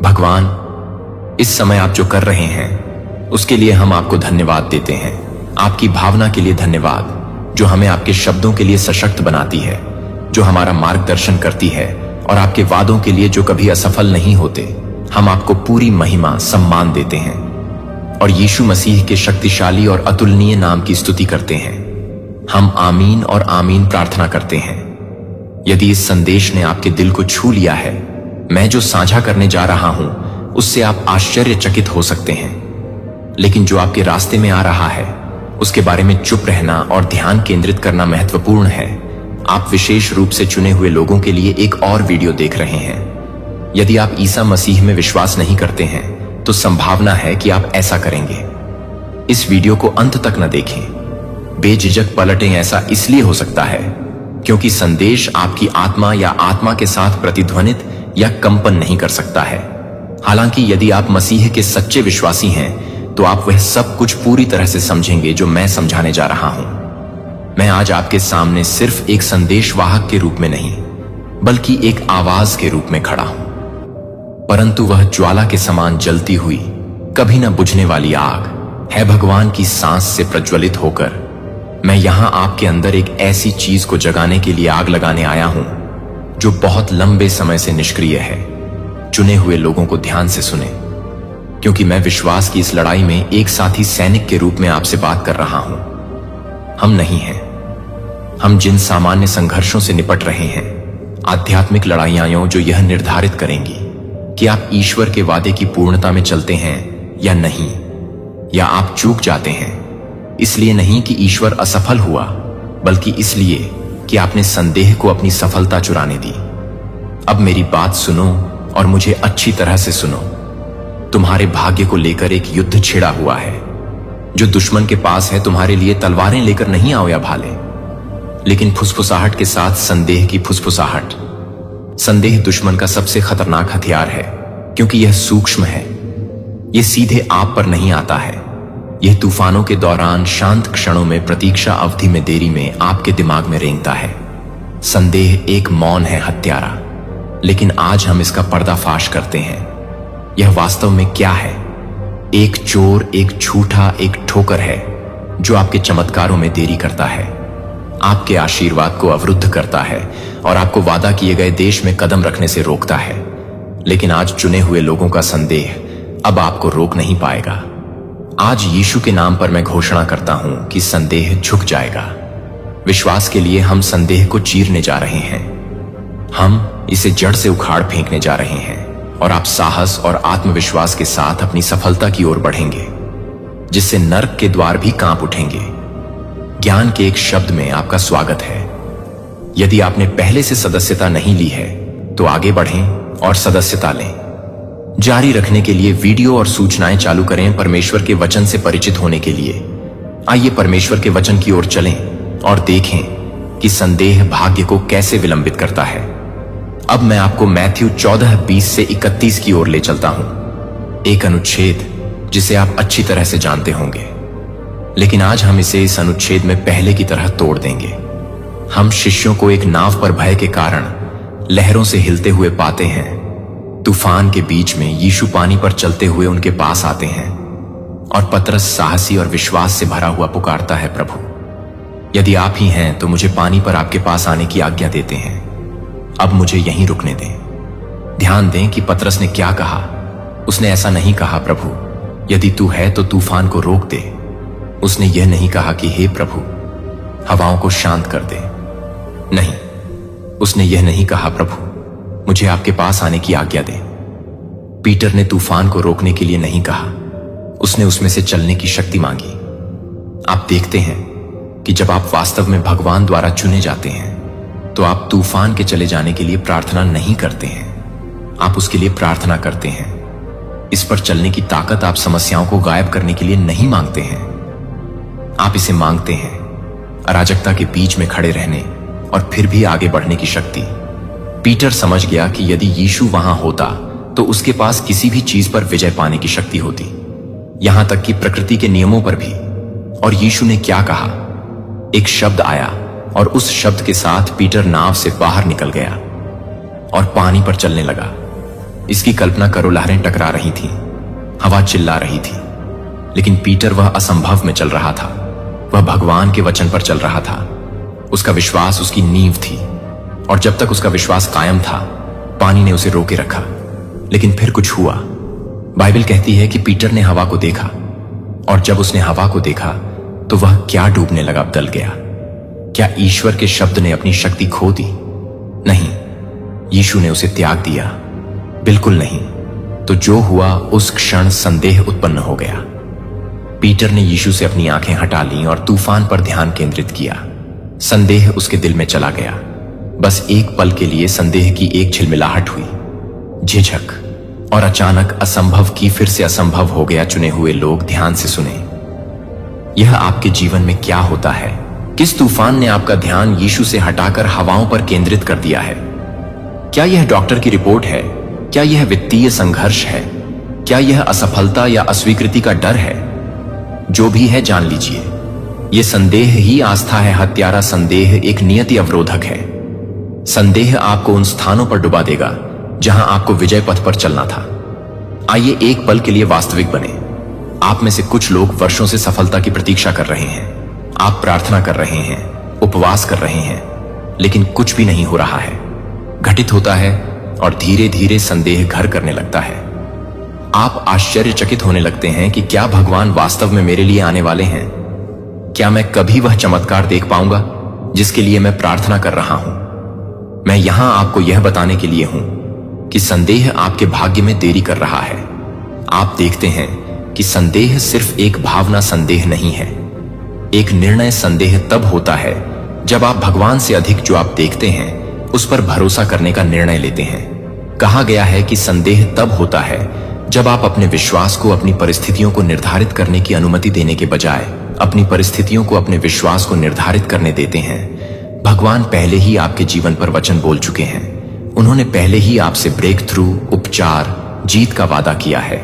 भगवान, इस समय आप जो कर रहे हैं उसके लिए हम आपको धन्यवाद देते हैं। आपकी भावना के लिए धन्यवाद जो हमें आपके शब्दों के लिए सशक्त बनाती है, जो हमारा मार्गदर्शन करती है और आपके वादों के लिए जो कभी असफल नहीं होते। हम आपको पूरी महिमा सम्मान देते हैं और यीशु मसीह के शक्तिशाली और अतुलनीय नाम की स्तुति करते हैं। हम आमीन और आमीन प्रार्थना करते हैं। यदि इस संदेश ने आपके दिल को छू लिया है, मैं जो साझा करने जा रहा हूं उससे आप आश्चर्यचकित हो सकते हैं, लेकिन जो आपके रास्ते में आ रहा है उसके बारे में चुप रहना और ध्यान केंद्रित करना महत्वपूर्ण है। आप विशेष रूप से चुने हुए लोगों के लिए एक और वीडियो देख रहे हैं। यदि आप ईसा मसीह में विश्वास नहीं करते हैं तो संभावना है कि आप ऐसा करेंगे। इस वीडियो को अंत तक न देखें, बेझिझक पलटें। ऐसा इसलिए हो सकता है क्योंकि संदेश आपकी आत्मा या आत्मा के साथ प्रतिध्वनित या कंपन नहीं कर सकता है। हालांकि यदि आप मसीह के सच्चे विश्वासी हैं तो आप वह सब कुछ पूरी तरह से समझेंगे जो मैं समझाने जा रहा हूं। मैं आज आपके सामने सिर्फ एक संदेशवाहक के रूप में नहीं बल्कि एक आवाज के रूप में खड़ा हूं, परंतु वह ज्वाला के समान जलती हुई कभी न बुझने वाली आग है, भगवान की सांस से प्रज्वलित होकर। मैं यहां आपके अंदर एक ऐसी चीज को जगाने के लिए आग लगाने आया हूं जो बहुत लंबे समय से निष्क्रिय है। चुने हुए लोगों को ध्यान से सुने, क्योंकि मैं विश्वास की इस लड़ाई में एक साथी सैनिक के रूप में आपसे बात कर रहा हूं। हम नहीं हैं। हम जिन सामान्य संघर्षों से निपट रहे हैं, आध्यात्मिक लड़ाइयां जो यह निर्धारित करेंगी कि आप ईश्वर के वादे की पूर्णता में चलते हैं या नहीं, या आप चूक जाते हैं। इसलिए नहीं कि ईश्वर असफल हुआ, बल्कि इसलिए कि आपने संदेह को अपनी सफलता चुराने दी। अब मेरी बात सुनो और मुझे अच्छी तरह से सुनो। तुम्हारे भाग्य को लेकर एक युद्ध छिड़ा हुआ है। जो दुश्मन के पास है तुम्हारे लिए तलवारें लेकर नहीं आओ या भाले, लेकिन फुसफुसाहट के साथ संदेह की फुसफुसाहट। संदेह दुश्मन का सबसे खतरनाक हथियार है क्योंकि यह सूक्ष्म है। यह सीधे आप पर नहीं आता है। यह तूफानों के दौरान शांत क्षणों में प्रतीक्षा अवधि में देरी में आपके दिमाग में रेंगता है। संदेह एक मौन है हत्यारा, लेकिन आज हम इसका पर्दाफाश करते हैं। यह वास्तव में क्या है? एक चोर, एक झूठा, एक ठोकर है जो आपके चमत्कारों में देरी करता है, आपके आशीर्वाद को अवरुद्ध करता है और आपको वादा किए गए देश में कदम रखने से रोकता है। लेकिन आज चुने हुए लोगों का संदेह अब आपको रोक नहीं पाएगा। आज यीशु के नाम पर मैं घोषणा करता हूं कि संदेह झुक जाएगा। विश्वास के लिए हम संदेह को चीरने जा रहे हैं। हम इसे जड़ से उखाड़ फेंकने जा रहे हैं और आप साहस और आत्मविश्वास के साथ अपनी सफलता की ओर बढ़ेंगे, जिससे नर्क के द्वार भी कांप उठेंगे। ज्ञान के एक शब्द में आपका स्वागत है। यदि आपने पहले से सदस्यता नहीं ली है तो आगे बढ़ें और सदस्यता लें। जारी रखने के लिए वीडियो और सूचनाएं चालू करें। परमेश्वर के वचन से परिचित होने के लिए आइए परमेश्वर के वचन की ओर चलें और देखें कि संदेह भाग्य को कैसे विलंबित करता है। अब मैं आपको मैथ्यू 14:20 से 31 की ओर ले चलता हूं, एक अनुच्छेद जिसे आप अच्छी तरह से जानते होंगे, लेकिन आज हम इसे इस अनुच्छेद में पहले की तरह तोड़ देंगे। हम शिष्यों को एक नाव पर भय के कारण लहरों से हिलते हुए पाते हैं। तूफान के बीच में यीशु पानी पर चलते हुए उनके पास आते हैं और पतरस साहसी और विश्वास से भरा हुआ पुकारता है, प्रभु यदि आप ही हैं तो मुझे पानी पर आपके पास आने की आज्ञा देते हैं। अब मुझे यहीं रुकने दें। ध्यान दें कि पतरस ने क्या कहा। उसने ऐसा नहीं कहा, प्रभु यदि तू है तो तूफान को रोक दे। उसने यह नहीं कहा कि हे प्रभु हवाओं को शांत कर दे। नहीं, उसने यह नहीं कहा, प्रभु मुझे आपके पास आने की आज्ञा दे। पीटर ने तूफान को रोकने के लिए नहीं कहा, उसने उसमें से चलने की शक्ति मांगी। आप देखते हैं कि जब आप वास्तव में भगवान द्वारा चुने जाते हैं तो आप तूफान के चले जाने के लिए प्रार्थना नहीं करते हैं, आप उसके लिए प्रार्थना करते हैं। इस पर चलने की ताकत आप समस्याओं को गायब करने के लिए नहीं मांगते हैं, आप इसे मांगते हैं अराजकता के बीच में खड़े रहने और फिर भी आगे बढ़ने की शक्ति। पीटर समझ गया कि यदि यीशु वहां होता तो उसके पास किसी भी चीज पर विजय पाने की शक्ति होती, यहां तक कि प्रकृति के नियमों पर भी। और यीशु ने क्या कहा? एक शब्द आया और उस शब्द के साथ पीटर नाव से बाहर निकल गया और पानी पर चलने लगा। इसकी कल्पना करो, लहरें टकरा रही थीं, हवा चिल्ला रही थी, लेकिन पीटर वह असंभव में चल रहा था। वह भगवान के वचन पर चल रहा था। उसका विश्वास उसकी नींव थी और जब तक उसका विश्वास कायम था पानी ने उसे रोके रखा। लेकिन फिर कुछ हुआ। बाइबल कहती है कि पीटर ने हवा को देखा और जब उसने हवा को देखा तो वह क्या डूबने लगा, बदल गया। क्या ईश्वर के शब्द ने अपनी शक्ति खो दी? नहीं, यीशु ने उसे त्याग दिया, बिल्कुल नहीं। तो जो हुआ उस क्षण संदेह उत्पन्न हो गया। पीटर ने यीशु से अपनी आंखें हटा लीं और तूफान पर ध्यान केंद्रित किया। संदेह उसके दिल में चला गया। बस एक पल के लिए संदेह की एक झिलमिलाहट हुई, झिझक, और अचानक असंभव की फिर से असंभव हो गया। चुने हुए लोग ध्यान से सुने। यह आपके जीवन में क्या होता है? किस तूफान ने आपका ध्यान यीशु से हटाकर हवाओं पर केंद्रित कर दिया है? क्या यह डॉक्टर की रिपोर्ट है? क्या यह वित्तीय संघर्ष है? क्या यह असफलता या अस्वीकृति का डर है? जो भी है जान लीजिए, यह संदेह ही आस्था है। हत्यारा संदेह एक नियति अवरोधक है। संदेह आपको उन स्थानों पर डुबा देगा जहां आपको विजय पथ पर चलना था। आइए एक पल के लिए वास्तविक बने। आप में से कुछ लोग वर्षों से सफलता की प्रतीक्षा कर रहे हैं। आप प्रार्थना कर रहे हैं, उपवास कर रहे हैं, लेकिन कुछ भी नहीं हो रहा है। घटित होता है और धीरे धीरे संदेह घर करने लगता है। आप आश्चर्यचकित होने लगते हैं कि क्या भगवान वास्तव में मेरे लिए आने वाले हैं? क्या मैं कभी वह चमत्कार देख पाऊंगा जिसके लिए मैं प्रार्थना कर रहा हूं? मैं यहां आपको यह बताने के लिए हूं कि संदेह आपके भाग्य में देरी कर रहा है। आप देखते हैं कि संदेह सिर्फ एक भावना संदेह नहीं है। एक निर्णय संदेह तब होता है जब आप भगवान से अधिक जो आप देखते हैं उस पर भरोसा करने का निर्णय लेते हैं। कहा गया है कि संदेह तब होता है जब आप अपने विश्वास को अपनी परिस्थितियों को निर्धारित करने की अनुमति देने के बजाय अपनी परिस्थितियों को अपने विश्वास को निर्धारित करने देते हैं। भगवान पहले ही आपके जीवन पर वचन बोल चुके हैं। उन्होंने पहले ही आपसे ब्रेक थ्रू, उपचार, जीत का वादा किया है।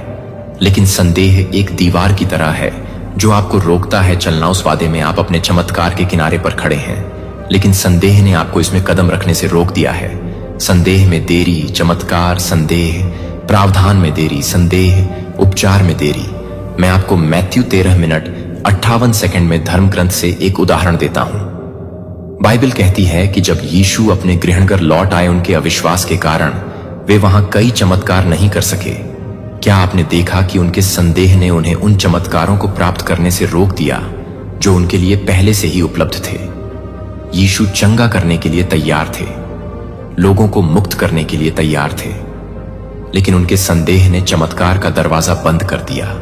लेकिन संदेह एक दीवार की तरह है जो आपको रोकता है चलना उस वादे में। आप अपने चमत्कार के किनारे पर खड़े हैं, लेकिन संदेह ने आपको इसमें कदम रखने से रोक दिया है। संदेह में देरी, चमत्कार, संदेह, प्रावधान में देरी, संदेह, उपचार में देरी। मैं आपको मैथ्यू 13:58 में धर्म ग्रंथ से एक उदाहरण देता हूं। बाइबल कहती है कि जब यीशु अपने गृहनगर लौट आए, उनके अविश्वास के कारण वे वहां कई चमत्कार नहीं कर सके। क्या आपने देखा कि उनके संदेह ने उन्हें उन चमत्कारों को प्राप्त करने से रोक दिया जो उनके लिए पहले से ही उपलब्ध थे? यीशु चंगा करने के लिए तैयार थे, लोगों को मुक्त करने के लिए तैयार थे, लेकिन उनके संदेह ने चमत्कार का दरवाजा बंद कर दिया।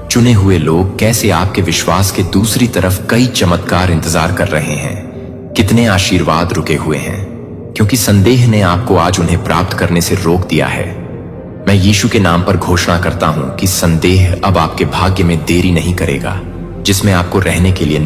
चुने हुए लोग कैसे आपके विश्वास के दूसरी तरफ कई चमत्कार इंतजार कर रहे हैं? कितने आशीर्वाद रुके हुए हैं? क्योंकि संदेह ने आपको आज उन्हें प्राप्त करने से रोक दिया है। मैं यीशु के नाम पर घोषणा करता हूं कि संदेह अब आपके भाग्य में देरी नहीं करेगा, जिसमें आपको रहने के लिए